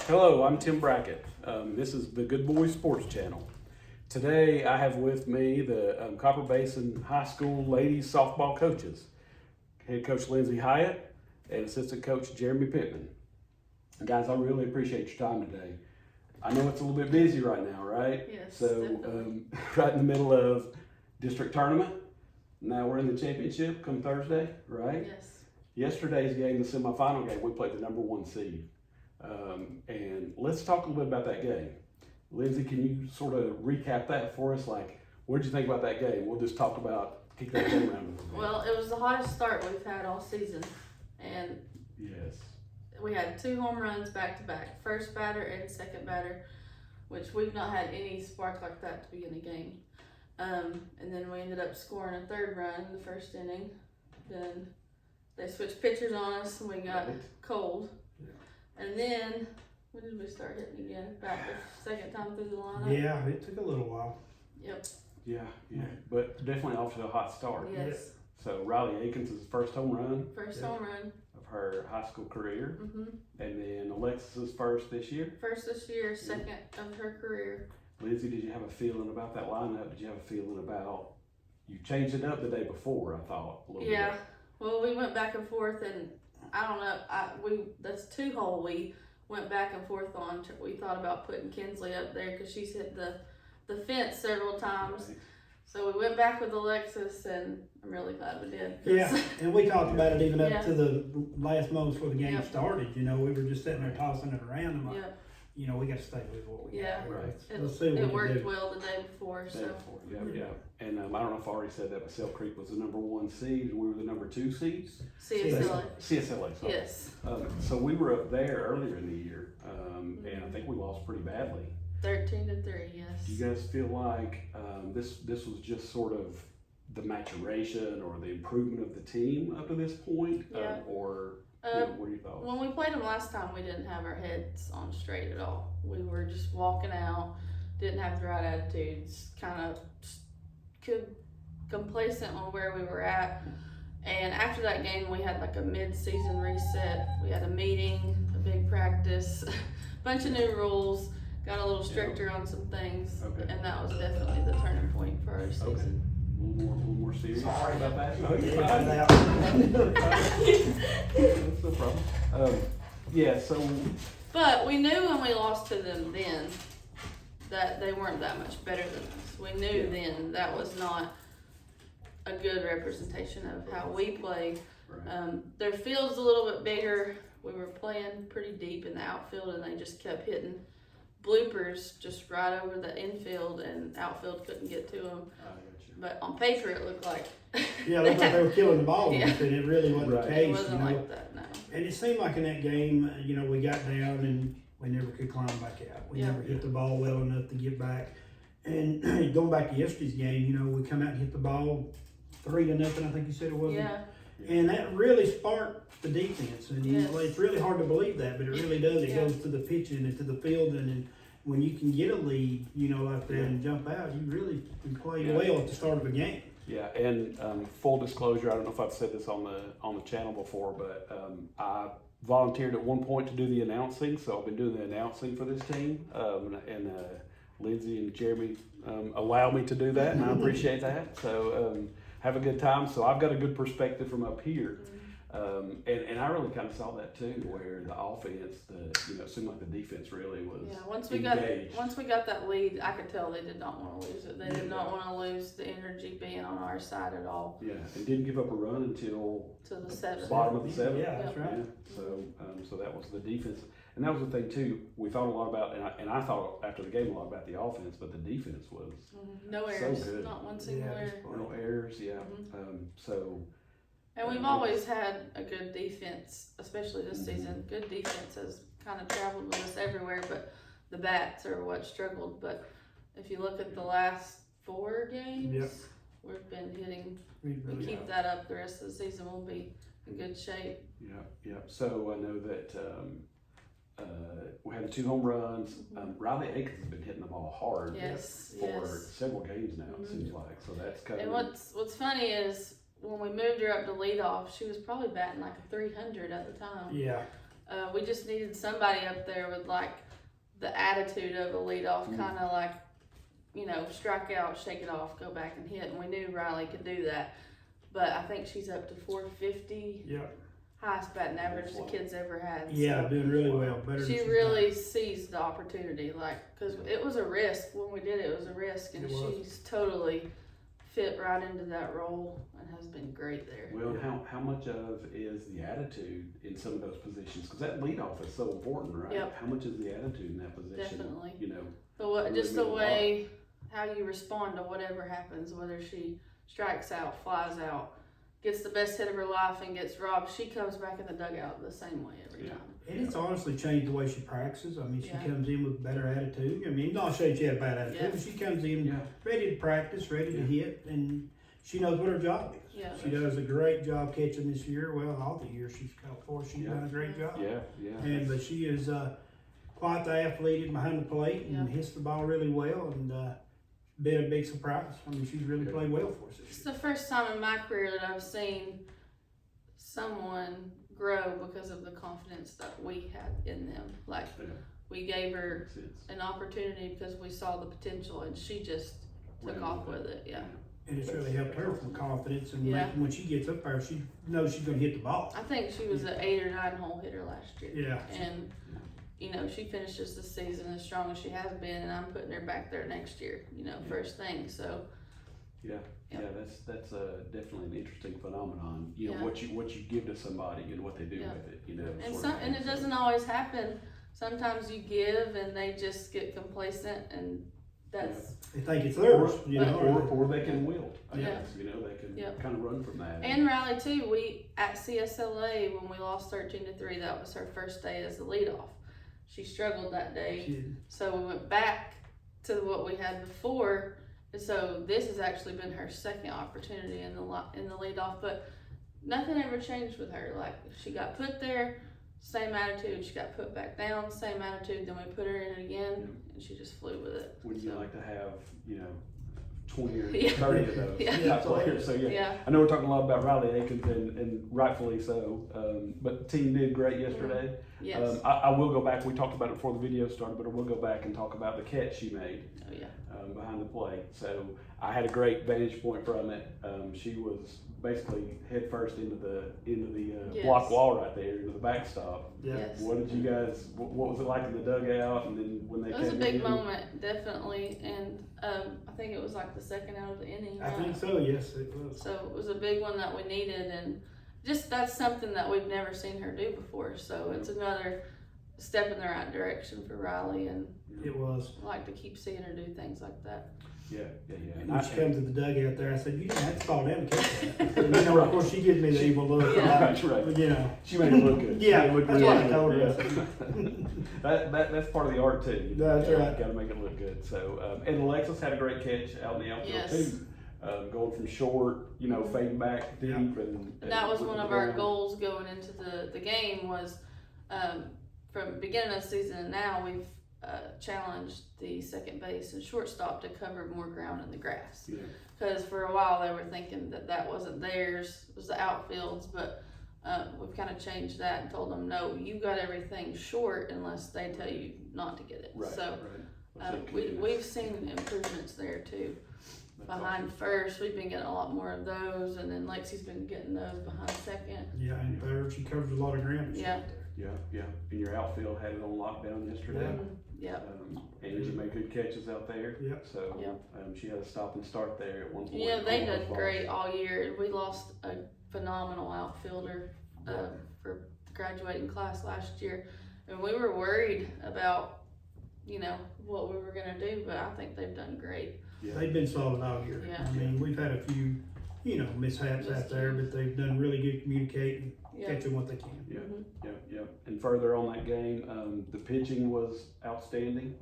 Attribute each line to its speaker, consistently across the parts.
Speaker 1: Hello, I'm Tim Brackett. This is the Good Boy Sports Channel. Today I have with me the Copper Basin High School ladies softball coaches, head coach Lindsay Hyatt and assistant coach Jeremy Pittman. Guys, I really appreciate your time today. I know it's a little bit busy right now, right?
Speaker 2: Yes,
Speaker 1: So right in the middle of district tournament. Now we're in the championship come Thursday, right?
Speaker 2: Yes.
Speaker 1: Yesterday's game, the semifinal game, we played the number 1 seed. And let's talk a little bit about that game. Lindsay, can you sort of recap that for us? Like, what did you think about that game? We'll just talk about, kick that game around a little bit.
Speaker 2: Well, it was the hottest start we've had all season. And
Speaker 1: yes,
Speaker 2: we had 2 home runs back to back, first batter and second batter, which we've not had any spark like that to begin a game. And then we ended up scoring a 3rd run in the first inning. Then they switched pitchers on us and we got cold. Yeah. And then, when did we start hitting again? About the second time through the lineup?
Speaker 3: Yeah, it took a little while.
Speaker 2: Yep.
Speaker 1: Yeah, but definitely off to a hot start.
Speaker 2: Yes.
Speaker 1: So Riley Akins' first home run.
Speaker 2: First home run.
Speaker 1: Of her high school career.
Speaker 2: Mm-hmm.
Speaker 1: And then Alexis's first this year.
Speaker 2: First this year, second of her career.
Speaker 1: Lindsay, did you have a feeling about that lineup? Did you have a feeling about, you changed it up the day before, I thought, a little
Speaker 2: Yeah.
Speaker 1: bit.
Speaker 2: Well, we went back and forth, and I don't know. That's 2 hole we went back and forth on. We thought about putting Kinsley up there because she's hit the fence several times.
Speaker 1: Right.
Speaker 2: So we went back with Alexis, and I'm really glad we did.
Speaker 3: Yeah, and we talked about it even up
Speaker 2: Yeah.
Speaker 3: to the last moments before the game
Speaker 2: Yep.
Speaker 3: started. You know, we were just sitting there tossing it around. I'm like,
Speaker 2: Yeah.
Speaker 3: you know, we got to stay with what we
Speaker 2: Yeah.
Speaker 3: got.
Speaker 1: Right.
Speaker 3: Let's see what we
Speaker 2: It
Speaker 3: can
Speaker 2: worked
Speaker 3: do.
Speaker 2: well the day before.
Speaker 1: Day
Speaker 2: So
Speaker 1: before. Yeah. And I don't know if I already said that, but Sale Creek was the number 1 seed, and we were the number 2 seeds.
Speaker 2: CSLA.
Speaker 1: CSLA, sorry.
Speaker 2: Yes.
Speaker 1: So we were up there earlier in the year, and I think we lost pretty badly.
Speaker 2: 13-3. Yes.
Speaker 1: Do you guys feel like this was just sort of the maturation or the improvement of the team up to this point?
Speaker 2: Yeah.
Speaker 1: What are your thoughts?
Speaker 2: When we played them last time, we didn't have our heads on straight at all. We were just walking out, didn't have the right attitudes, kind of complacent on where we were at. And after that game, we had like a mid-season reset. We had a meeting, a big practice, a bunch of new rules, got a little stricter on some things, and that was definitely the turning point for our season.
Speaker 1: Okay. A little more serious. Sorry about that.
Speaker 3: Oh, yeah,
Speaker 1: That's no problem. So.
Speaker 2: But we knew when we lost to them then that they weren't that much better than us. We knew then that was not a good representation of how we play.
Speaker 1: Right.
Speaker 2: Their field's a little bit bigger. We were playing pretty deep in the outfield, and they just kept hitting bloopers just right over the infield, and outfield couldn't get to them. But on paper, it looked like
Speaker 3: Yeah, it looked like they were killing the ball,
Speaker 2: Yeah.
Speaker 3: and it really wasn't the case.
Speaker 2: it wasn't
Speaker 3: you know?
Speaker 2: like that. No.
Speaker 3: And it seemed like in that game, you know, we got down and we never could climb back out. We never hit the ball well enough to get back. And going back to yesterday's game, you know, we come out and hit the ball 3-0, I think you said it was.
Speaker 2: Yeah.
Speaker 3: And that really sparked the defense. And
Speaker 2: Yes.
Speaker 3: it's really hard to believe that, but it really does. It
Speaker 2: Yeah.
Speaker 3: goes to the pitching and to the fielding. And when you can get a lead, you know, like that and jump out, you really can play well at the start of a game.
Speaker 1: Yeah, and full disclosure, I don't know if I've said this on the channel before, but I volunteered at one point to do the announcing, so I've been doing the announcing for this team, and Lindsay and Jeremy allow me to do that, and I appreciate that. So have a good time. So I've got a good perspective from up here, and I really kind of saw that too, where the offense, it seemed like the defense really was
Speaker 2: Once we got that lead, I could tell they did not want to lose it. They did not want to lose the energy being on our side at all.
Speaker 1: Yeah, and didn't give up a run until
Speaker 2: To the 7th.
Speaker 1: bottom of the 7th.
Speaker 3: Yeah, that's right.
Speaker 1: Yeah. So that was the defense, and that was the thing too. We thought a lot about, and I thought after the game a lot about the offense, but the defense was
Speaker 2: No errors,
Speaker 1: good.
Speaker 2: not one single error.
Speaker 1: No errors. Yeah.
Speaker 2: And we've always had a good defense, especially this season. Good defense has kind of traveled with us everywhere, but the bats are what struggled. But if you look at the last 4 games, we've been hitting. We keep that up the rest of the season, we'll be in good shape.
Speaker 1: Yeah. So I know that we had the 2 home runs. Riley Akins has been hitting the ball hard for several games now. It seems like, so that's kind
Speaker 2: of. And what's funny is when we moved her up to leadoff, she was probably batting like a 300 at the time.
Speaker 3: Yeah.
Speaker 2: We just needed somebody up there with like the attitude of a leadoff, kind of like, you know, strike out, shake it off, go back and hit. And we knew Riley could do that. But I think she's up to 450.
Speaker 3: Yeah.
Speaker 2: Highest batting average the kid's ever had.
Speaker 3: Yeah,
Speaker 2: so
Speaker 3: doing really well. Better.
Speaker 2: she really seized the opportunity, like, because it was a risk when we did it. It was a risk, and she's totally fit right into that role and has been great there.
Speaker 1: Well, how much of is the attitude in some of those positions? Because that leadoff is so important, right?
Speaker 2: Yep.
Speaker 1: How much is the attitude in that position?
Speaker 2: Definitely.
Speaker 1: You know,
Speaker 2: Just the way how you respond to whatever happens, whether she strikes out, flies out, gets the best hit of her life and gets robbed, she comes back in the dugout the same way every time.
Speaker 3: And it's honestly changed the way she practices. I mean, she
Speaker 2: Yeah.
Speaker 3: comes in with better attitude. I mean, not saying she had a bad attitude, but she comes in ready to practice, ready to hit, and she knows what her job is.
Speaker 2: Yeah.
Speaker 3: She does a great job catching this year. Well, all the years she's caught for, she's done a great job. But she is quite the athlete behind the plate and hits the ball really well, and been a big surprise. I mean, she's really played well for us this year.
Speaker 2: It's the first time in my career that I've seen someone grow because of the confidence that we had in them. Like, we gave her an opportunity because we saw the potential, and she just took off with it. Yeah.
Speaker 3: And it's really helped her from confidence, and when she gets up there, she knows she's going to hit the ball.
Speaker 2: I think she was an 8 or 9 hole hitter last year.
Speaker 3: Yeah.
Speaker 2: And, you know, she finishes the season as strong as she has been, and I'm putting her back there next year, you know, first thing. So,
Speaker 1: that's definitely an interesting phenomenon. You know, what you give to somebody and what they do with it. You know,
Speaker 2: and it doesn't always happen. Sometimes you give and they just get complacent, and that's
Speaker 3: they think it's theirs, you know,
Speaker 1: or they can wield. I guess, you know, they can kind of run from that.
Speaker 2: And Riley too. We at CSLA when we lost 13-3, that was her first day as the leadoff. She struggled that day, so we went back to what we had before. And so this has actually been her second opportunity in the leadoff, but nothing ever changed with her. Like, she got put there, same attitude. She got put back down, same attitude. Then we put her in it again, and she just flew with it.
Speaker 1: Would you like to have, you know, 20 or 30 of those type players? So I know we're talking a lot about Riley Akins, and rightfully so. But the team did great yesterday.
Speaker 2: Yes.
Speaker 1: I will go back. We talked about it before the video started, but I will go back and talk about the catch she made.
Speaker 2: Oh yeah.
Speaker 1: Behind the plate. So I had a great vantage point from it. She was basically head first into the block wall right there, into the backstop.
Speaker 2: Yes.
Speaker 1: What did you guys? What was it like in the dugout? And then when they
Speaker 2: it was a big moment, definitely, and I think it was like the second out of the inning.
Speaker 3: I think so. Yes, it was.
Speaker 2: So it was a big one that we needed, and just that's something that we've never seen her do before. So it's another step in the right direction for Riley, and
Speaker 3: it was.
Speaker 2: I like to keep seeing her do things like that.
Speaker 3: And when she comes to the dugout there, I said, "You didn't have to fall down to catch that." You know, of course, she gives me the evil look.
Speaker 1: That's right.
Speaker 3: But, you know,
Speaker 1: she made it look good.
Speaker 3: That's what I told her.
Speaker 1: That's part of the art too.
Speaker 3: That's right.
Speaker 1: Got to make it look good. So, and Alexis had a great catch out in the outfield too. Going from short, you know, fading back deep, and
Speaker 2: that was one of our goals going into the game was from beginning of the season and now we've challenged the second base and shortstop to cover more ground in the grass. Because for a while they were thinking that wasn't theirs, it was the outfields, but we've kind of changed that and told them, no, you got everything short unless they tell you not to get it. We've seen improvements there too. Behind first, we've been getting a lot more of those, and then Lexi's been getting those behind second.
Speaker 3: Yeah, and third, she covers a lot of ground.
Speaker 2: Yeah.
Speaker 1: And your outfield had it on lockdown yesterday. Angie made good catches out there. So she had a stop and start there at one point.
Speaker 2: Yeah, they did great all year. We lost a phenomenal outfielder for the graduating class last year, and we were worried about, you know, what we were gonna do, but I think they've done great.
Speaker 3: They've been solid all year. I mean, we've had a few, you know, mishaps out there, but they've done really good communicating, catching what they can.
Speaker 1: And further on that game, the pitching was outstanding.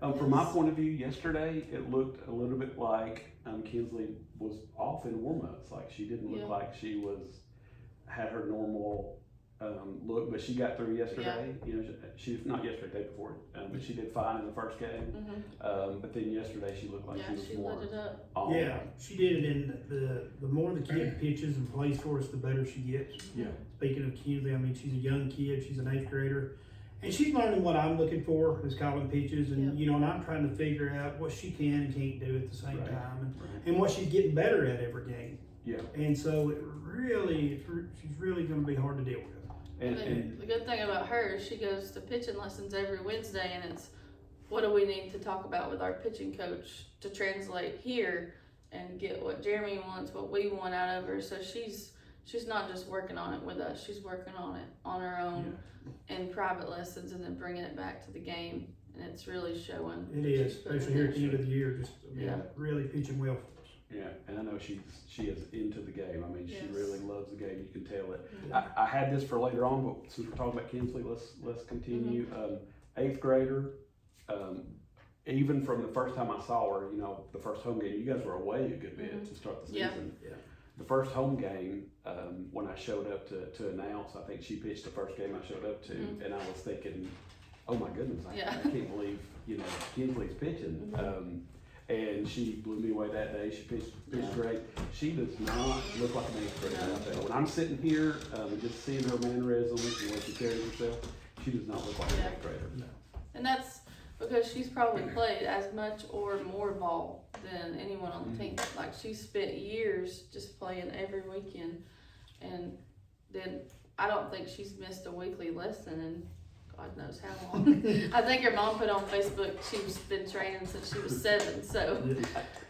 Speaker 1: From my point of view, yesterday it looked a little bit like Kinsley was off in warm-ups. Like she didn't look like she had her normal look, but she got through yesterday. You know, she not yesterday, day before, but she did fine in the first game. But then yesterday she looked like she was more
Speaker 2: lit it up.
Speaker 1: on.
Speaker 3: Yeah, she did it. And the more the kid pitches and plays for us, the better she gets.
Speaker 1: Yeah.
Speaker 3: Speaking of Kinsley, I mean, she's a young kid. She's an 8th grader. And she's learning what I'm looking for is calling pitches, and you know, and I'm trying to figure out what she can and can't do at the same time, and what she's getting better at every game.
Speaker 1: Yeah.
Speaker 3: And so she's really going to be hard to deal with.
Speaker 1: And
Speaker 2: the good thing about her is she goes to pitching lessons every Wednesday, and it's what do we need to talk about with our pitching coach to translate here and get what Jeremy wants, what we want out of her. So she's not just working on it with us; she's working on it on her own in private lessons, and then bringing it back to the game. And it's really showing.
Speaker 3: It is, especially here at the end of the year, just really pitching well for us.
Speaker 1: Yeah, and I know she is into the game. I mean, she really loves the game. You can tell it.
Speaker 3: Yeah.
Speaker 1: I had this for later on, but since we're talking about Kinsley, let's continue. 8th grader. Even from the first time I saw her, you know, the first home game, you guys were away a good bit to start the season.
Speaker 3: Yeah.
Speaker 1: The first home game, when I showed up to announce, I think she pitched the first game I showed up to, and I was thinking, oh my goodness, I can't believe, you know, Kinsley's pitching. And she blew me away that day. She pitched great. She does not look like an 8th grader out there. When I'm sitting here, just seeing her mannerisms and the way she carries herself, she does not look like an 8th grader.
Speaker 3: No.
Speaker 2: And that's because she's probably played as much or more ball than anyone on the team. Like, she spent years just playing every weekend, and then I don't think she's missed a weekly lesson in God knows how long. I think her mom put on Facebook she's been training since she was 7. So,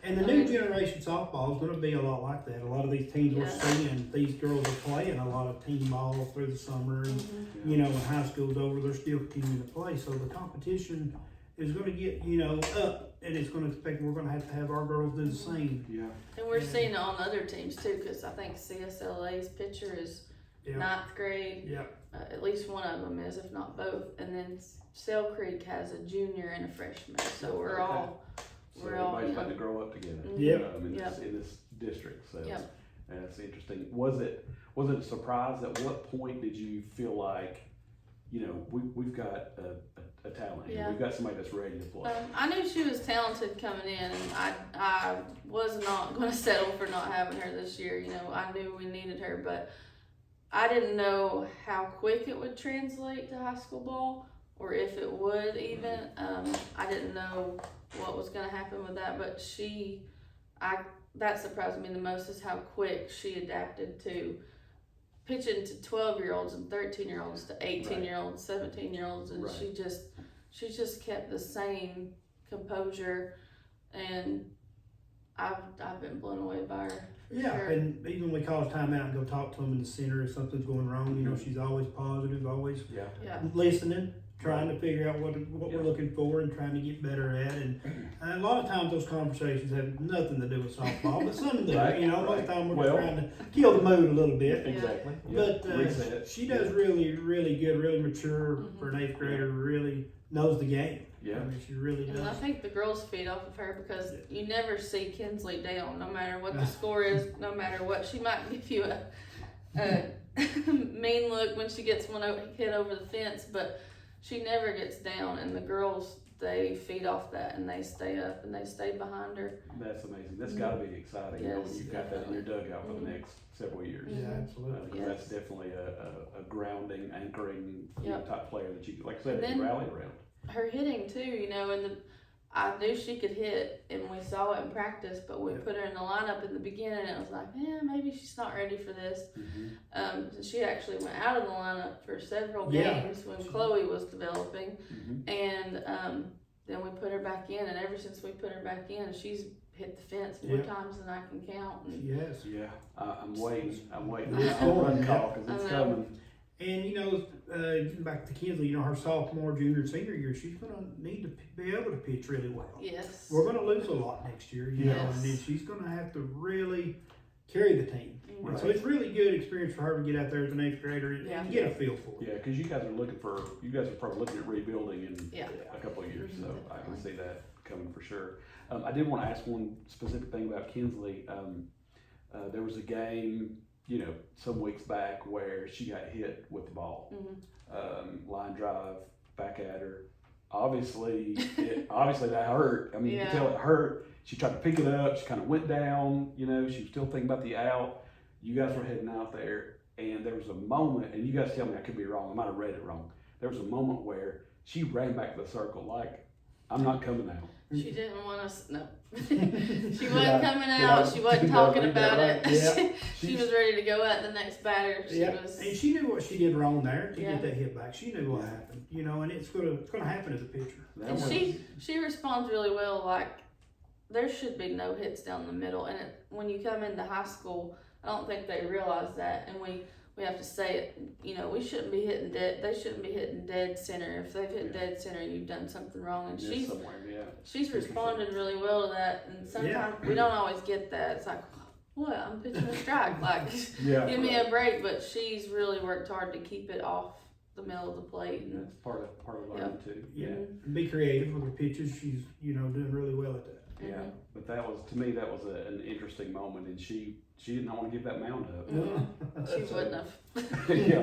Speaker 3: and the new generation softball is going to be a lot like that. A lot of these teams we're seeing, these girls are playing a lot of team ball through the summer, and you know, when high school's over, they're still continuing to play. So the competition is going to get, you know, up, and it's going to expect we're going to have our girls do the same.
Speaker 1: Yeah.
Speaker 2: And we're seeing it on other teams too, because I think CSLA's pitcher is 9th grade.
Speaker 3: Yeah.
Speaker 2: At least one of them is, if not both. And then Sale Creek has a junior and a freshman. So we're all
Speaker 1: everybody's about to grow up together. In this district. So that's interesting. Was it a surprise? At what point did you feel like, you know, we've got a talent here. We've got somebody that's ready to play.
Speaker 2: I knew she was talented coming in, and I was not going to settle for not having her this year. You know, I knew we needed her, but I didn't know how quick it would translate to high school ball, or if it would even. I didn't know what was going to happen with that, but that surprised me the most is how quick she adapted to pitching to 12-year-olds and 13-year-olds to 18-year-olds, 17-year-olds, and she just kept the same composure, and I've been blown away by her.
Speaker 3: Yeah, and even when we call time out and go talk to them in the center if something's going wrong, you know, she's always positive, always listening, trying to figure out what we're looking for and trying to get better at. And a lot of times those conversations have nothing to do with softball, but some do. You know, most of the time we're trying to kill the mood a little bit.
Speaker 1: Exactly.
Speaker 3: But she does really, really good, really mature for an 8th grader, really knows the game.
Speaker 1: Yeah.
Speaker 3: I mean, she really does.
Speaker 2: And I think the girls feed off of her because you never see Kinsley down, no matter what the score is, no matter what. She might give you a mean look when she gets one hit over the fence, but she never gets down. And the girls, they feed off that, and they stay up and they stay behind her.
Speaker 1: That's amazing. That's got to be exciting, you know, when you've got that in your dugout for the next several years.
Speaker 3: Yeah, absolutely.
Speaker 1: That's definitely a grounding, anchoring type player that you, like I said, you rally around.
Speaker 2: Her hitting too, you know, and I knew she could hit, and we saw it in practice, but we put her in the lineup in the beginning, and it was like, maybe she's not ready for this. She actually went out of the lineup for several games when Chloe was developing, and then we put her back in, and ever since we put her back in, she's hit the fence more times than I can count. And
Speaker 3: yes.
Speaker 1: Yeah, I'm waiting for a run call because it's coming.
Speaker 3: And, you know, getting back to Kinsley, you know, her sophomore, junior, senior year, she's going to need to be able to pitch really well.
Speaker 2: Yes.
Speaker 3: We're going to lose a lot next year, you know, and then she's going to have to really carry the team. Right. So it's really good experience for her to get out there as an 8th grader and get a feel for it.
Speaker 1: Yeah, because you guys are probably looking at rebuilding in a couple of years, so I can see that coming for sure. I did want to ask one specific thing about Kinsley. There was a game some weeks back where she got hit with the ball, line drive back at her. Obviously that hurt. I mean, you can tell it hurt. She tried to pick it up. She kind of went down. She was still thinking about the out. You guys were heading out there, and there was a moment, and you guys tell me I could be wrong. I might have read it wrong. There was a moment where she ran back to the circle like, I'm not coming out.
Speaker 2: She didn't want us. No, she wasn't coming out. She wasn't talking about it.
Speaker 3: Yeah.
Speaker 2: She was ready to go at the next batter.
Speaker 3: And she knew what she did wrong there to get that hit back. She knew what happened, and it's gonna happen as a pitcher.
Speaker 2: And she responds really well. Like, there should be no hits down the middle. And when you come into high school, I don't think they realize that. And we have to say it. We shouldn't be hitting dead. They shouldn't be hitting dead center. If they've hit dead center, you've done something wrong. And she's responded really well to that. And sometimes we don't always get that. It's like, what? I'm pitching a strike. Like, give me a break. But she's really worked hard to keep it off the middle of the plate. And
Speaker 1: that's part of learning too. Yeah.
Speaker 3: Be creative with her pitches. She's doing really well at that.
Speaker 1: Yeah, but to me that was an interesting moment, and she did not want to give that mound up.
Speaker 2: She wouldn't have.
Speaker 1: Yeah,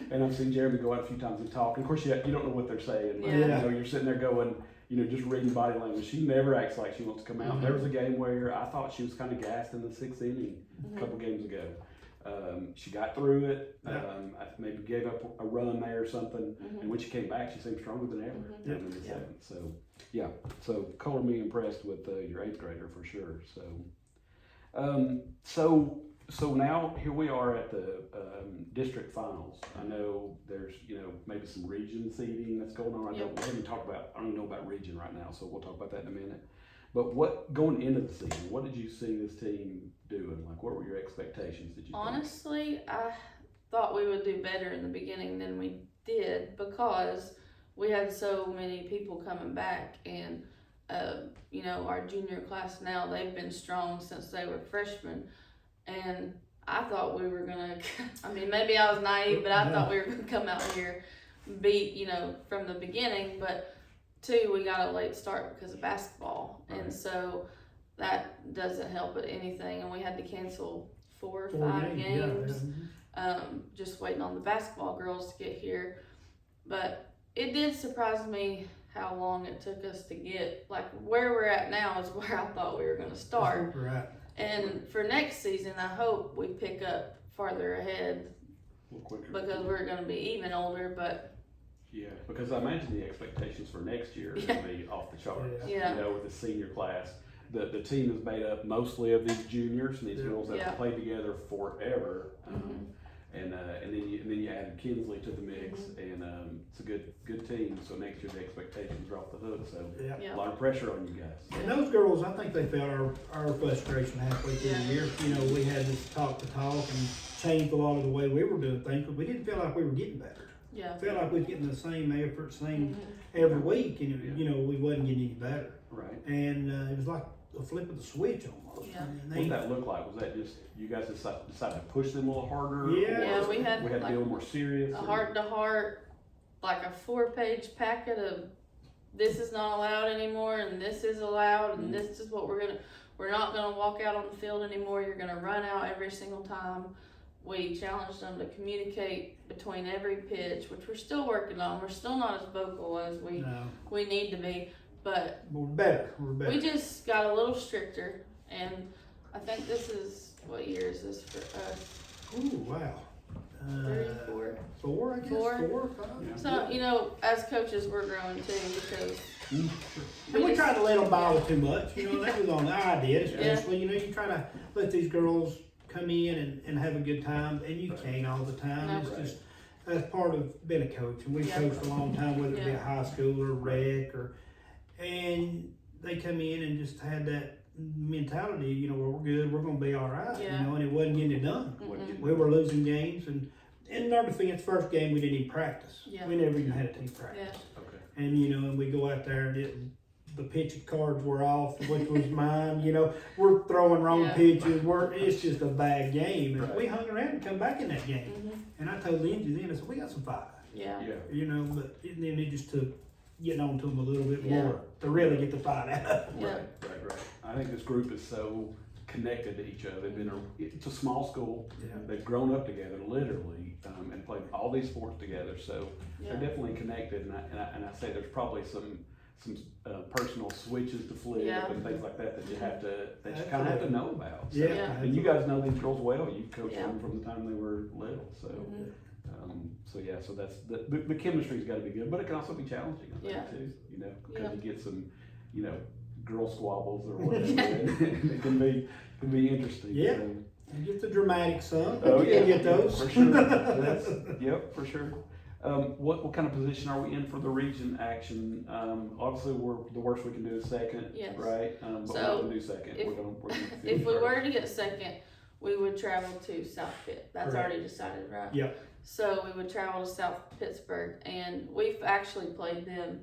Speaker 1: and I've seen Jeremy go out a few times and talk. And of course, you don't know what they're saying. You're sitting there going, just reading body language. She never acts like she wants to come out. There was a game where I thought she was kind of gassed in the 6th inning a couple games ago. She got through it. I maybe gave up a run there or something, and when she came back, she seemed stronger than ever. So color me impressed with your 8th grader for sure. So now here we are at the district finals. I know there's maybe some region seeding that's going on. We haven't talked about. I don't even know about region right now, so we'll talk about that in a minute. But going into the season, what did you see this team doing? Like, what were your expectations?
Speaker 2: Honestly, I thought we would do better in the beginning than we did because we had so many people coming back, and our junior class now, they've been strong since they were freshmen, and I thought we were gonna. I mean, maybe I was naive, but I thought we were gonna come out here, beat from the beginning, but. 2, we got a late start because of basketball, and so that doesn't help at anything. And we had to cancel 4 or 5 games, just waiting on the basketball girls to get here. But it did surprise me how long it took us to get, like, where we're at now is where I thought we were going to start.
Speaker 3: Right.
Speaker 2: And for next season, I hope we pick up farther ahead because we're going to be even older, but.
Speaker 1: Yeah, because I imagine the expectations for next year are going to be off the chart. With the senior class, the team is made up mostly of these juniors and these girls that have played together forever. And then you added Kinsley to the mix, and it's a good team. So next year the expectations are off the hook. So a lot of pressure on you guys.
Speaker 3: And those girls, I think they felt our frustration halfway through the year. We had this talk and changed a lot of the way we were doing things, but we didn't feel like we were getting better.
Speaker 2: Yeah.
Speaker 3: Felt like we was getting the same effort, every week, and we wasn't getting any better.
Speaker 1: Right.
Speaker 3: And it was like a flip of the switch almost.
Speaker 2: Yeah.
Speaker 1: What did that look like? Was that just you guys decided to push them a little harder?
Speaker 2: Yeah, we had
Speaker 1: to be a little more serious.
Speaker 2: A heart-to-heart, like a 4-page packet of this is not allowed anymore, and this is allowed, and this is what we're not gonna walk out on the field anymore. You're gonna run out every single time. We challenged them to communicate between every pitch, which we're still working on. We're still not as vocal as we need to be, but
Speaker 3: we're better.
Speaker 2: We just got a little stricter, and I think this is, what year is this for us?
Speaker 3: Ooh, wow.
Speaker 2: 3, 4.
Speaker 3: 4, I guess. 4 or 5.
Speaker 2: Yeah. So, as coaches, we're growing too because.
Speaker 3: And we try to let them bother too much. That was on our idea, especially. You try to let these girls come in and have a good time, and you can't all the time. No. It's just that's part of being a coach, and we've coached a long time, whether it be a high school or rec, and they come in and just had that mentality, where we're good, we're going to be all right, and it wasn't getting it done. We were losing games, and in our defense, first game we didn't even practice. We never even had a team practice. And and we go out there and the pitch cards were off, which was mine. We're throwing wrong pitches. It's just a bad game. And we hung around and come back in that game. And I told Lindsay then, I said, we got some fight. But then it just took getting on to them a little bit more to really get the fight out.
Speaker 1: Right. I think this group is so connected to each other. It's a small school.
Speaker 3: Yeah.
Speaker 1: They've grown up together, literally, and played all these sports together. So
Speaker 2: Yeah.
Speaker 1: they're definitely connected. And I say there's probably some personal switches to flip
Speaker 2: Yeah.
Speaker 1: and things like that you kind of have to know about. So,
Speaker 3: Yeah.
Speaker 1: and you guys know these girls well. You coached
Speaker 2: Yeah.
Speaker 1: them from the time they were little. So.
Speaker 2: Mhm.
Speaker 1: So that's the chemistry's got to be good, but it can also be challenging, I think,
Speaker 2: Yeah.
Speaker 1: too. Because
Speaker 2: Yeah.
Speaker 1: you get some, girl squabbles or whatever, and it can be interesting.
Speaker 3: Yeah.
Speaker 1: So.
Speaker 3: You get the dramatic some.
Speaker 1: Oh
Speaker 3: You
Speaker 1: yeah,
Speaker 3: get those
Speaker 1: for sure. Yep, for sure. What kind of position are we in for the region action? Obviously, the worst we can do is second,
Speaker 2: Yes.
Speaker 1: right? But
Speaker 2: So,
Speaker 1: we're not gonna do second.
Speaker 2: if-
Speaker 1: We're gonna
Speaker 2: If we were to get second, we would travel to South Pitt. That's
Speaker 3: Correct.
Speaker 2: already decided, right?
Speaker 3: Yeah.
Speaker 2: So we would travel to South Pittsburgh, and we've actually played them.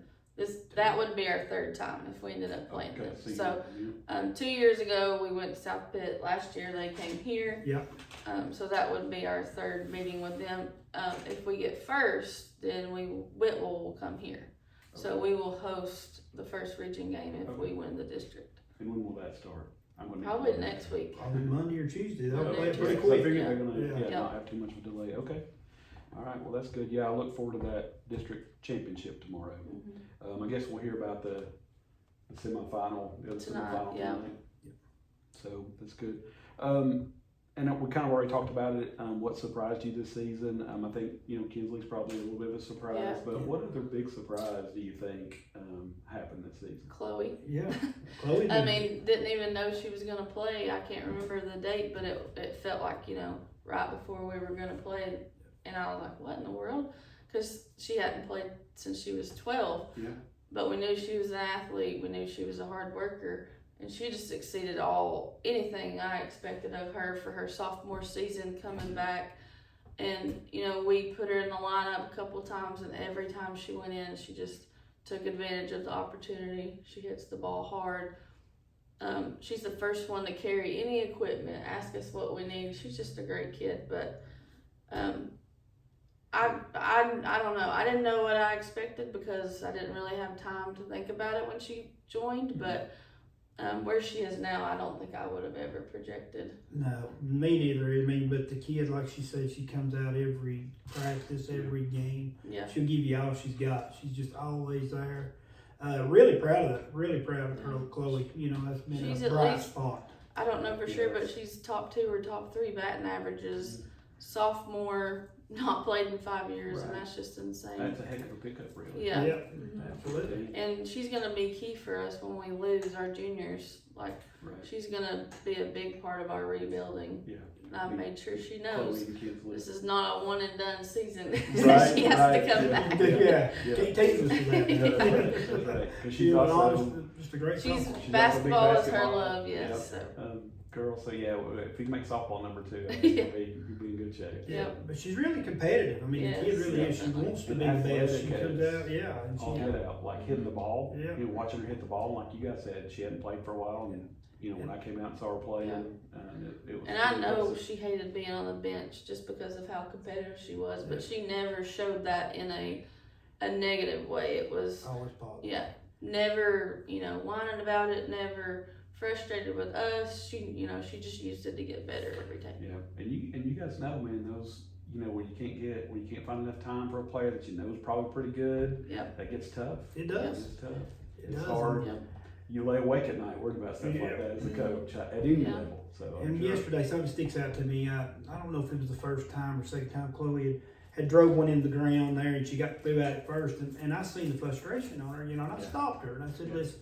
Speaker 2: That would be our third time if we ended up playing them. So 2 years ago we went to South Pitt. Last year they came here.
Speaker 3: Yeah.
Speaker 2: So that would be our third meeting with them. If we get first, then Whitwell will come here. So we will host the first region game if we win the district.
Speaker 1: And when will that start?
Speaker 2: Probably next week.
Speaker 3: Probably Monday or Tuesday. They'll
Speaker 2: Monday
Speaker 3: play
Speaker 2: or
Speaker 3: it pretty
Speaker 2: Tuesday.
Speaker 1: So I
Speaker 3: quick.
Speaker 1: figured they're gonna
Speaker 2: Yeah.
Speaker 1: not have too much of a delay. Okay. All right. Well, that's good. Yeah, I look forward to that district championship tomorrow.
Speaker 2: Mhm.
Speaker 1: I guess we'll hear about the semifinal, the other
Speaker 2: Tonight,
Speaker 1: semifinal
Speaker 2: yeah.
Speaker 1: tonight. So that's good. And we kind of already talked about it. What surprised you this season? I think Kinsley's probably a little bit of a surprise.
Speaker 2: Yeah.
Speaker 1: But what other big surprise do you think happened this season?
Speaker 2: Chloe.
Speaker 3: Yeah. Chloe
Speaker 2: I
Speaker 3: did.
Speaker 2: mean, didn't even know she was gonna play. I can't remember the date, but it felt like right before we were gonna play, and I was like, what in the world? Because she hadn't played since she was 12.
Speaker 1: Yeah.
Speaker 2: But we knew she was an athlete. We knew she was a hard worker, and she just exceeded anything I expected of her for her sophomore season coming back. And we put her in the lineup a couple times, and every time she went in, she just took advantage of the opportunity. She hits the ball hard. She's the first one to carry any equipment, ask us what we need. She's just a great kid, but I don't know. I didn't know what I expected because I didn't really have time to think about it when she joined, but where she is now, I don't think I would have ever projected.
Speaker 3: No, me neither. I mean, but the kid, like she said, she comes out every practice, every game.
Speaker 2: Yeah.
Speaker 3: She'll give you all she's got. She's just always there. Really proud of that. Really proud of her, Chloe. That's been
Speaker 2: She's
Speaker 3: a
Speaker 2: at
Speaker 3: bright
Speaker 2: least-
Speaker 3: spot.
Speaker 2: I don't know for sure, but she's top 2 or top 3 batting averages. Sophomore, not played in 5 years, and
Speaker 1: Right.
Speaker 2: that's just insane.
Speaker 1: That's a heck of a pickup, really.
Speaker 2: Yeah.
Speaker 3: Yep,
Speaker 2: Mhm.
Speaker 3: absolutely.
Speaker 2: And she's gonna be key for us when we lose our juniors. Like,
Speaker 1: Right.
Speaker 2: she's gonna be a big part of our rebuilding.
Speaker 1: Yeah.
Speaker 2: And I've made sure she knows
Speaker 1: Chloe and Kinsley.
Speaker 2: this is not a one and done season.
Speaker 1: Right,
Speaker 2: She has
Speaker 1: right,
Speaker 2: to come
Speaker 1: yeah.
Speaker 2: back.
Speaker 3: Yeah, can't take us to that.
Speaker 1: Yeah, that's right. That's right. 'Cause she's
Speaker 3: an
Speaker 1: also
Speaker 3: honest, just a great
Speaker 2: She's
Speaker 3: sophomore.
Speaker 1: She's also a big
Speaker 2: basketball is her
Speaker 1: basketball.
Speaker 2: love, yes.
Speaker 1: Yep.
Speaker 2: So
Speaker 1: girl. So yeah, if you can make softball number 2, I think
Speaker 2: Yeah.
Speaker 1: you'll be in good shape.
Speaker 2: Yeah.
Speaker 3: But she's really competitive. I mean, the kid
Speaker 2: Yes,
Speaker 3: really is. She
Speaker 2: definitely.
Speaker 3: wants to
Speaker 1: And
Speaker 3: be the best. She
Speaker 1: athletic
Speaker 3: comes
Speaker 1: as
Speaker 3: out, yeah. And
Speaker 1: All
Speaker 3: she,
Speaker 1: get out, like hitting the ball.
Speaker 3: Yeah.
Speaker 1: Watching her hit the ball, like you guys said, she hadn't played for a while, and when I came out and saw her playing, it was.
Speaker 2: and I know she hated being on the bench just because of how competitive she was, but she never showed that in a negative way. It was
Speaker 3: always positive.
Speaker 2: yeah, never whining about it, never frustrated with us. She just used it to get better every time.
Speaker 1: Yeah, and you guys know, man, those when you can't find enough time for a player that is probably pretty good.
Speaker 2: Yep.
Speaker 1: That gets tough.
Speaker 3: It does.
Speaker 1: It's tough.
Speaker 3: It
Speaker 1: It's
Speaker 3: does.
Speaker 1: hard.
Speaker 2: Yep.
Speaker 1: You lay awake at night worried about stuff like that as a coach at any
Speaker 2: Yeah.
Speaker 1: level. So I'm
Speaker 3: And
Speaker 1: sure.
Speaker 3: yesterday, something sticks out to me. I don't know if it was the first time or second time Chloe had drove one in the ground there, and she got through at it first, and I seen the frustration on her, and I stopped her, and I said, listen,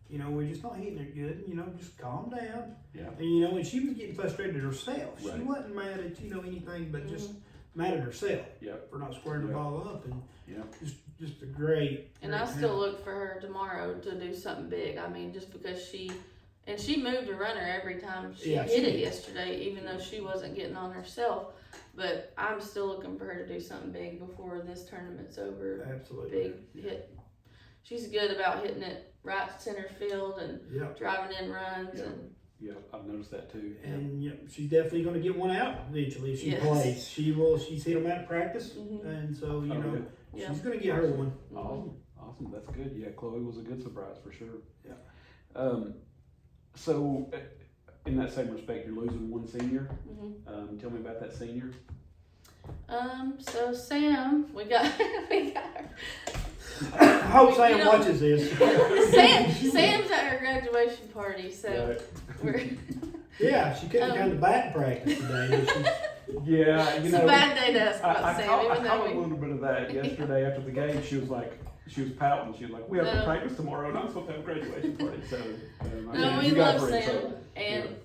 Speaker 3: we're just not hitting it good, just calm down.
Speaker 1: Yeah.
Speaker 3: And and she was getting frustrated herself. She
Speaker 1: Right.
Speaker 3: wasn't mad at, anything, but just mad at herself
Speaker 1: Yep.
Speaker 3: for not squaring the
Speaker 1: Yeah.
Speaker 3: ball up, and
Speaker 1: Yeah.
Speaker 3: just a great.
Speaker 2: And I still look for her tomorrow to do something big. I mean, just because she moved a runner every time she
Speaker 3: Yeah,
Speaker 2: hit
Speaker 3: she
Speaker 2: it
Speaker 3: did.
Speaker 2: yesterday, even though she wasn't getting on herself. But I'm still looking for her to do something big before this tournament's over.
Speaker 3: Absolutely.
Speaker 2: Big hit. She's good about hitting it right center field and
Speaker 3: Yeah.
Speaker 2: driving in runs.
Speaker 1: Yeah.
Speaker 2: And
Speaker 1: Yeah, I've noticed that too.
Speaker 3: And she's definitely going to get one out eventually if she
Speaker 2: Yes.
Speaker 3: plays. She will. She's hit them out of practice,
Speaker 2: Mhm.
Speaker 3: and so
Speaker 1: Oh, good.
Speaker 2: Yeah.
Speaker 3: she's going to get her one.
Speaker 1: Awesome. That's good. Yeah, Chloe was a good surprise for sure.
Speaker 3: Yeah.
Speaker 1: So in that same respect, you're losing one senior.
Speaker 2: Mhm.
Speaker 1: Tell me about that senior.
Speaker 2: So Sam, we got her.
Speaker 3: I hope Sam
Speaker 2: You know-
Speaker 3: watches this.
Speaker 2: Sam's at her graduation party, so
Speaker 1: Right.
Speaker 2: we're.
Speaker 3: Yeah, she couldn't come to bat practice today. Did she?
Speaker 1: Yeah, you
Speaker 2: It's
Speaker 1: know,
Speaker 2: a bad day to ask about
Speaker 1: I
Speaker 2: Sam,
Speaker 1: caught
Speaker 2: even
Speaker 1: a
Speaker 2: though we.
Speaker 1: little bit of that yesterday after the game. She was pouting. She was like, "We have to
Speaker 2: No.
Speaker 1: practice tomorrow, and I'm supposed to have a graduation party." So, I
Speaker 2: No,
Speaker 1: mean,
Speaker 2: we
Speaker 1: you guys
Speaker 2: love
Speaker 1: were in
Speaker 2: Sam,
Speaker 1: trouble.
Speaker 2: and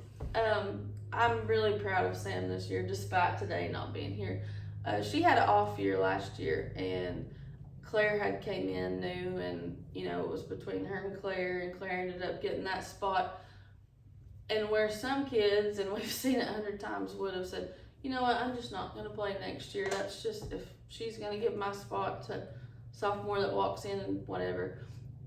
Speaker 2: I'm really proud of Sam this year, despite today not being here. She had an off year last year, and Claire had came in new, and it was between her and Claire ended up getting that spot. And where some kids, and we've seen it 100 times, would have said, "You know what? I'm just not going to play next year. That's just if she's going to give my spot to sophomore that walks in and whatever."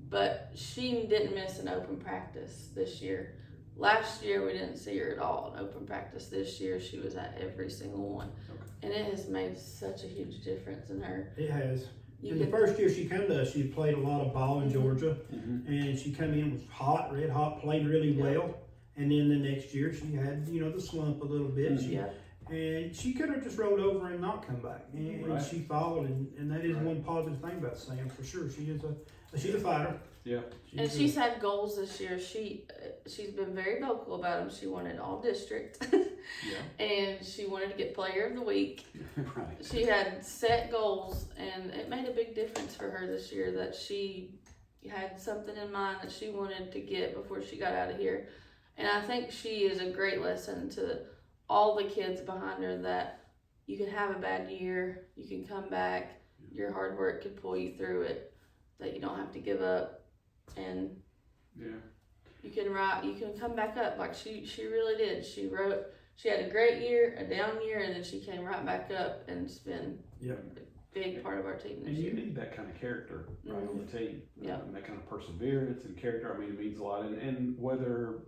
Speaker 2: But she didn't miss an open practice this year. Last year we didn't see her at all in open practice. This year she was at every single one, and it has made such a huge difference in her.
Speaker 3: It has.
Speaker 2: You
Speaker 3: In the
Speaker 2: can,
Speaker 3: first year she come to us, she played a lot of ball in Georgia,
Speaker 1: Mhm.
Speaker 3: and she come in was hot, red hot, played really
Speaker 2: Yeah.
Speaker 3: well. And then the next year she had, the slump a little bit. She,
Speaker 2: yeah,
Speaker 3: and she could have just rolled over and not come back. And
Speaker 1: Right.
Speaker 3: she followed, and that is
Speaker 1: Right.
Speaker 3: one positive thing about Sam for sure. She's a fighter.
Speaker 1: Yeah.
Speaker 2: and she's had goals this year. She's been very vocal about them. She wanted all district,
Speaker 1: Yeah.
Speaker 2: and she wanted to get player of the week.
Speaker 1: Right.
Speaker 2: She had set goals, and it made a big difference for her this year that she had something in mind that she wanted to get before she got out of here. And I think she is a great lesson to all the kids behind her that you can have a bad year, you can come back, your hard work could pull you through it, that you don't have to give up, and
Speaker 1: Yeah.
Speaker 2: you can come back up like she really did. She had a great year, a down year, and then she came right back up, and it's been
Speaker 3: Yeah.
Speaker 2: a big part of our team this
Speaker 1: And you
Speaker 2: year.
Speaker 1: need that kind of character right on the team.
Speaker 2: Yeah.
Speaker 1: And that kind of perseverance and character. I mean, it means a lot. And whether,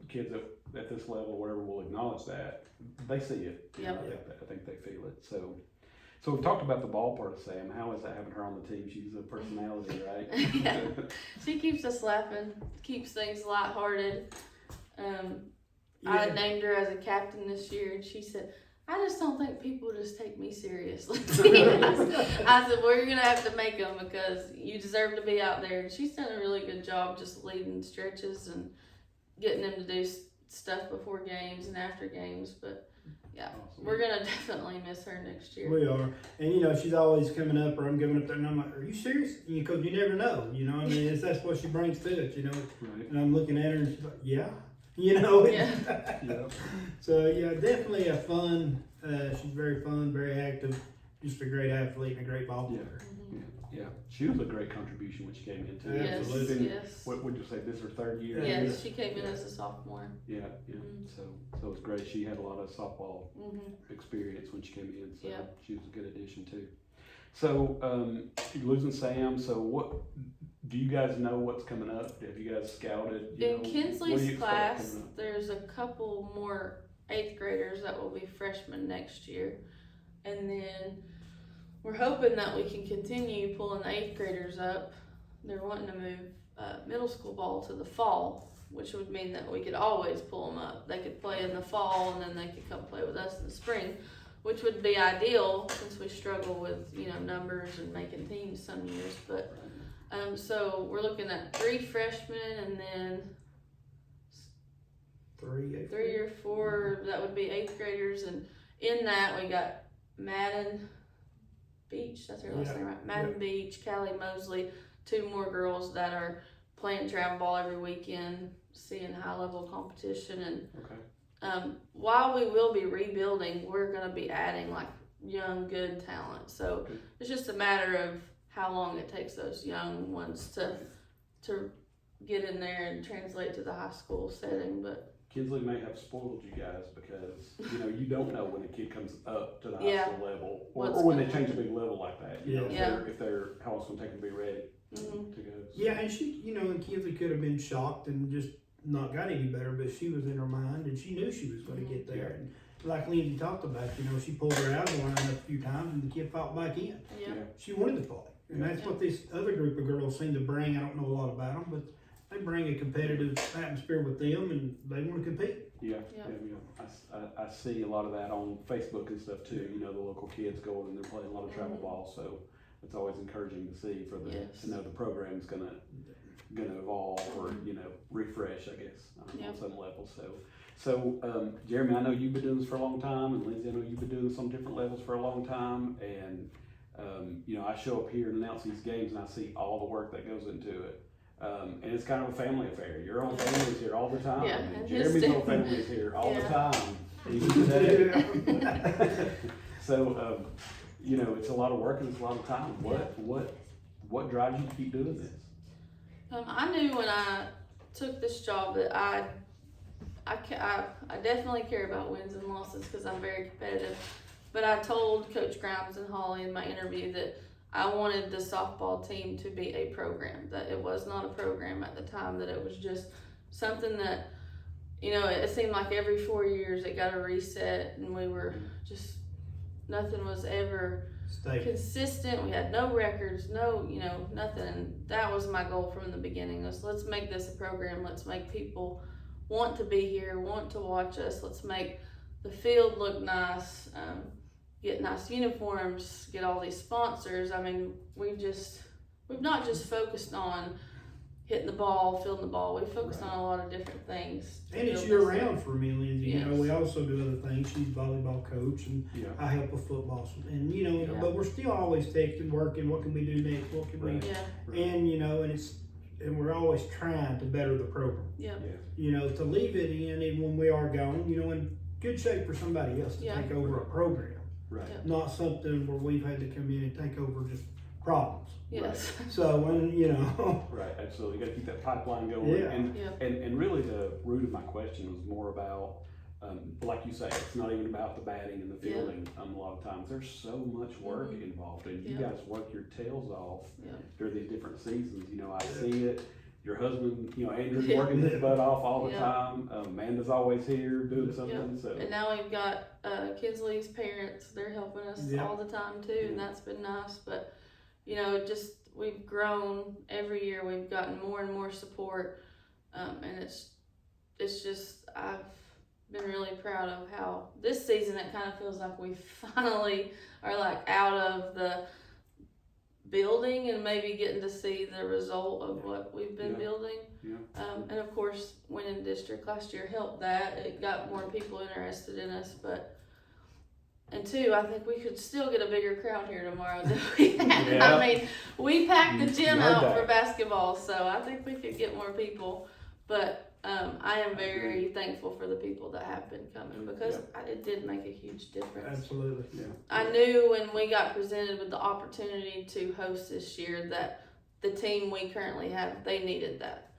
Speaker 1: kids at this level or whatever will acknowledge that, they see it.
Speaker 2: Yep.
Speaker 1: I think they feel it. So we've talked about the ball part of Sam. How is that having her on the team? She's a personality, right?
Speaker 2: Yeah. She keeps us laughing, keeps things lighthearted. I
Speaker 3: Yeah.
Speaker 2: named her as a captain this year, and she said, "I just don't think people just take me seriously." I said, "Well, you're gonna have to make them because you deserve to be out there." And she's done a really good job just leading stretches and getting them to do stuff before games and after games. But yeah,
Speaker 1: Awesome.
Speaker 2: we're gonna definitely miss her next year.
Speaker 3: We are. And, she's always coming up, or I'm going up there, and I'm like, "Are you serious?" Because you never know, I mean, that's what she brings to it,
Speaker 1: Right.
Speaker 3: And I'm looking at her, and she's like, "Yeah."
Speaker 2: Yeah.
Speaker 1: Yeah.
Speaker 3: So, yeah, definitely a fun, she's very fun, very active, just a great athlete and a great ball player.
Speaker 2: Mhm.
Speaker 1: Yeah. She was a great contribution when she came in too.
Speaker 2: Yes,
Speaker 3: Absolutely.
Speaker 1: Been-
Speaker 2: yes.
Speaker 1: What would you say? This is her third year?
Speaker 2: Yes, she came in as a sophomore.
Speaker 1: Yeah.
Speaker 2: Mhm.
Speaker 1: So it was great. She had a lot of softball
Speaker 2: Mm-hmm.
Speaker 1: experience when she came in, so
Speaker 2: Yeah.
Speaker 1: she was a good addition too. So you're losing Sam. So what do you guys know what's coming up? Have you guys scouted?
Speaker 2: In
Speaker 1: What do you
Speaker 2: Kinsley's
Speaker 1: expect
Speaker 2: class,
Speaker 1: coming up?
Speaker 2: there's a couple more 8th graders that will be freshmen next year. And then we're hoping that we can continue pulling the 8th graders up. They're wanting to move middle school ball to the fall, which would mean that we could always pull them up. They could play in the fall, and then they could come play with us in the spring, which would be ideal since we struggle with, numbers and making teams some years. But so we're looking at 3 freshmen, and then 3 or 4 that would be 8th graders, and in that we got Madden Beach, that's her last
Speaker 3: Yeah.
Speaker 2: name, right? Madden Beach, Callie Mosley, 2 more girls that are playing travel ball every weekend, seeing high level competition. And
Speaker 1: Okay.
Speaker 2: while we will be rebuilding, we're going to be adding like young good talent, so
Speaker 1: Okay.
Speaker 2: it's just a matter of how long it takes those young ones to get in there and translate to the high school setting. But
Speaker 1: Kinsley may have spoiled you guys because you don't know when a kid comes up to the high
Speaker 2: Yeah.
Speaker 1: school level or
Speaker 2: What's
Speaker 1: when they
Speaker 2: going
Speaker 1: change a big level like that. You know,
Speaker 2: Yeah.
Speaker 1: if they're how long it's going to take them to be ready
Speaker 2: mhm.
Speaker 1: to go. So.
Speaker 3: Yeah, and she, and Kinsley could have been shocked and just not got any better, but she was in her mind and she knew she was going to get there. And like Lindsay talked about, she pulled her out of the line a few times and the kid fought back in.
Speaker 2: Yeah.
Speaker 3: She wanted to play. And that's what this other group of girls seem to bring. I don't know a lot about them, but they bring a competitive atmosphere with them and they want to compete.
Speaker 1: Yeah,
Speaker 2: Yeah.
Speaker 1: I see a lot of that on Facebook and stuff too. You know, the local kids going and they're playing a lot of travel ball, so it's always encouraging to see for the
Speaker 2: Yes.
Speaker 1: to know the program's gonna evolve or refresh, I guess,
Speaker 2: Yep.
Speaker 1: on some levels. So Jeremy, I know you've been doing this for a long time, and Lindsay, I know you've been doing this on different levels for a long time, and you know, I show up here and announce these games, and I see all the work that goes into it. And it's kind of a family affair. Your own family's here all the time.
Speaker 2: Yeah,
Speaker 1: and
Speaker 2: and
Speaker 1: Jeremy's
Speaker 2: his
Speaker 1: whole family's here all the
Speaker 2: Yeah.
Speaker 1: time, even today. So, you know, it's a lot of work and it's a lot of time. What drives you to keep doing this?
Speaker 2: I knew when I took this job that I definitely care about wins and losses because I'm very competitive. But I told Coach Grimes and Holly in my interview that I wanted the softball team to be a program, that it was not a program at the time, that it was just something that, you know, it seemed like every 4 years it got a reset and we were just, nothing was ever consistent. We had no records, no, you know, nothing. And that was my goal from the beginning, was let's make this a program. Let's make people want to be here, want to watch us. Let's make the field look nice, get nice uniforms, get all these sponsors. I mean, we've not just focused on hitting the ball, fielding the ball. We've focused on a lot of different things.
Speaker 3: And it's year round for me, Lindsay.
Speaker 2: Yes.
Speaker 3: You know, we also do other things. She's volleyball coach, and I help with football. And you know, but we're still always texting, working. What can we do next? What can we?
Speaker 2: Yeah.
Speaker 3: And you know, and we're always trying to better the program.
Speaker 2: Yeah.
Speaker 3: You know, to leave it in even when we are gone. You know, in good shape for somebody else to take over a program.
Speaker 1: Right.
Speaker 2: Yeah.
Speaker 3: Not something where we've had to come in and take over just problems.
Speaker 2: Yes.
Speaker 3: So when you know.
Speaker 1: Right, absolutely. You got to keep that pipeline going.
Speaker 3: Yeah.
Speaker 1: And really the root of my question was more about, like you say, it's not even about the batting and the fielding. A lot of times there's so much work involved, and you guys work your tails off during these different seasons. You know, I see it. Your husband, you know, Andrew's working his butt off all the time. Amanda's always here doing something. So.
Speaker 2: And now we've got Kinsley's parents. They're helping us all the time too, and that's been nice. But you know, just we've grown every year. We've gotten more and more support, and it's just I've been really proud of how this season it kind of feels like we finally are like out of the building and maybe getting to see the result of what we've been building. And of course, winning district last year helped that. It got more people interested in us, and two, I think we could still get a bigger crowd here tomorrow than we had. I mean, we packed the gym out for basketball, so I think we could get more people. But I am very thankful for the people that have been coming because it did make a huge difference.
Speaker 3: Absolutely. Yeah.
Speaker 2: I knew when we got presented with the opportunity to host this year that the team we currently have, they needed that.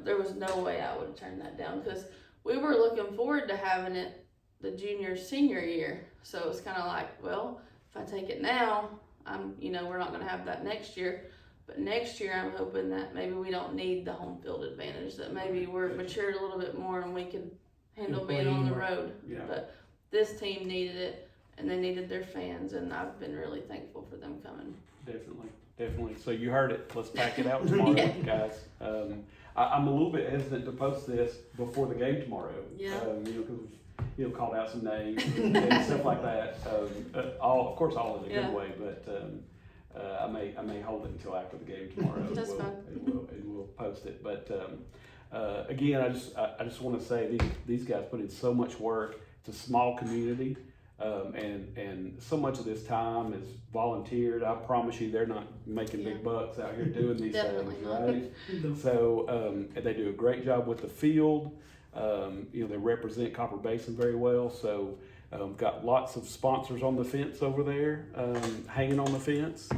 Speaker 2: There was no way I would have turned that down because we were looking forward to having it the junior senior year. So it's kind of like, well, if I take it now, we're not going to have that next year. But next year, I'm hoping that maybe we don't need the home field advantage, that maybe we're matured a little bit more and we can handle being on the road. But this team needed it, and they needed their fans, and I've been really thankful for them coming.
Speaker 1: Definitely. So you heard it. Let's pack it out tomorrow, guys. I'm a little bit hesitant to post this before the game tomorrow. Because we've called out some names and stuff like that. Of course, all in a good way, but. I may hold it until after the game tomorrow.
Speaker 2: That's fine.
Speaker 1: And we'll post it. But again, I just want to say these guys put in so much work. It's a small community, and so much of this time is volunteered. I promise you, they're not making big bucks out here doing these things, right? So they do a great job with the field. They represent Copper Basin very well. So. Got lots of sponsors on the fence over there, hanging on the fence,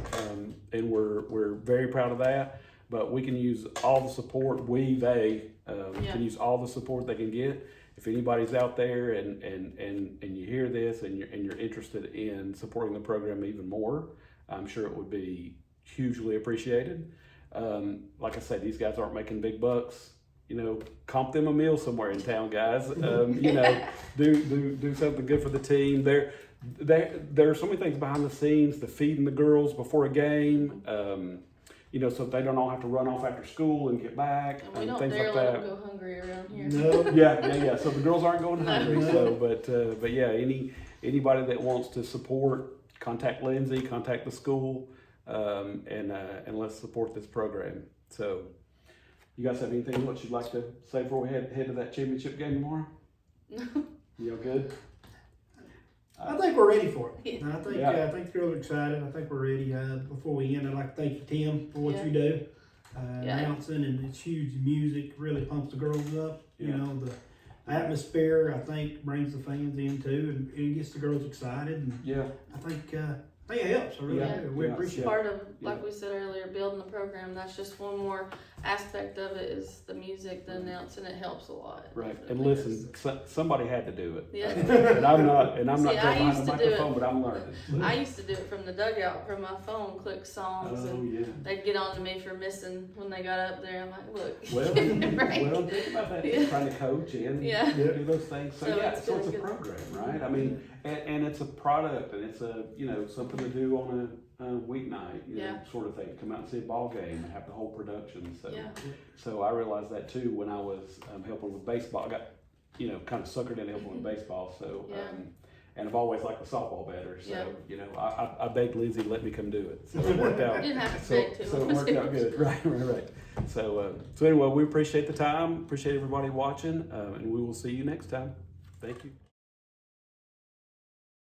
Speaker 1: and we're very proud of that. But we can use all the support. They can use all the support they can get. If anybody's out there and you hear this and you're interested in supporting the program even more, I'm sure it would be hugely appreciated. Like I said, these guys aren't making big bucks. Comp them a meal somewhere in town, guys. Do something good for the team. There are so many things behind the scenes, the feeding the girls before a game, you know, so they don't all have to run off after school and get back
Speaker 2: And we
Speaker 1: and
Speaker 2: don't
Speaker 1: things
Speaker 2: dare
Speaker 1: like
Speaker 2: let
Speaker 1: that.
Speaker 2: them go hungry around here.
Speaker 3: No,
Speaker 1: Yeah. So the girls aren't going
Speaker 2: No.
Speaker 1: hungry. So, but yeah, anybody that wants to support, contact Lindsay, contact the school, and let's support this program. So, you guys have anything else you'd like to say before we head to that championship game tomorrow? You all good?
Speaker 3: I think we're ready for it.
Speaker 2: Yeah.
Speaker 3: I think the girls are excited. I think we're ready. Before we end, I'd like to thank you, Tim, for what you do. Announcing, and it's huge. Music really pumps the girls up.
Speaker 1: Yeah.
Speaker 3: You know, the atmosphere, I think, brings the fans in too, and it gets the girls excited. And
Speaker 1: Yeah.
Speaker 3: I think it helps. I really
Speaker 1: Yeah.
Speaker 3: do. We
Speaker 1: Yeah.
Speaker 3: appreciate it.
Speaker 2: Part of, like we said earlier, building the program, that's just one more aspect of it is the music, the announcing. It helps a lot.
Speaker 1: Right.
Speaker 2: It
Speaker 1: And
Speaker 2: really
Speaker 1: listen,
Speaker 2: does.
Speaker 1: somebody had to do it.
Speaker 2: Yeah.
Speaker 1: And I'm not
Speaker 2: See,
Speaker 1: jumping
Speaker 2: I
Speaker 1: behind
Speaker 2: used
Speaker 1: the
Speaker 2: to do it.
Speaker 1: microphone, but I'm learning. So.
Speaker 2: I used to do it from the dugout from my phone, click songs,
Speaker 1: Oh
Speaker 2: and
Speaker 1: yeah.
Speaker 2: they'd get on to me for missing when they got up there. I'm like, look.
Speaker 1: Well,
Speaker 2: Right.
Speaker 1: well, think about that.
Speaker 2: Yeah.
Speaker 1: Trying to coach and
Speaker 2: Yeah.
Speaker 1: do those things. So,
Speaker 2: So
Speaker 1: yeah,
Speaker 2: it's
Speaker 1: so it's a
Speaker 2: been a good-
Speaker 1: program, right? I mean, and it's a product, and it's a something to do on a weeknight,
Speaker 2: Yeah.
Speaker 1: sort of thing. Come out and see a ball game and have the whole production. So,
Speaker 2: Yeah.
Speaker 1: so I realized that too when I was helping with baseball. I got kind of suckered into helping with baseball. So.
Speaker 2: Yeah.
Speaker 1: And I've always liked the softball better, so
Speaker 2: Yeah.
Speaker 1: I begged Lindsay to let me come do it. So it worked out.
Speaker 2: You didn't have to
Speaker 1: So,
Speaker 2: beg too
Speaker 1: so it
Speaker 2: much.
Speaker 1: worked out good. Right. So anyway, we appreciate the time. Appreciate everybody watching, and we will see you next time. Thank you.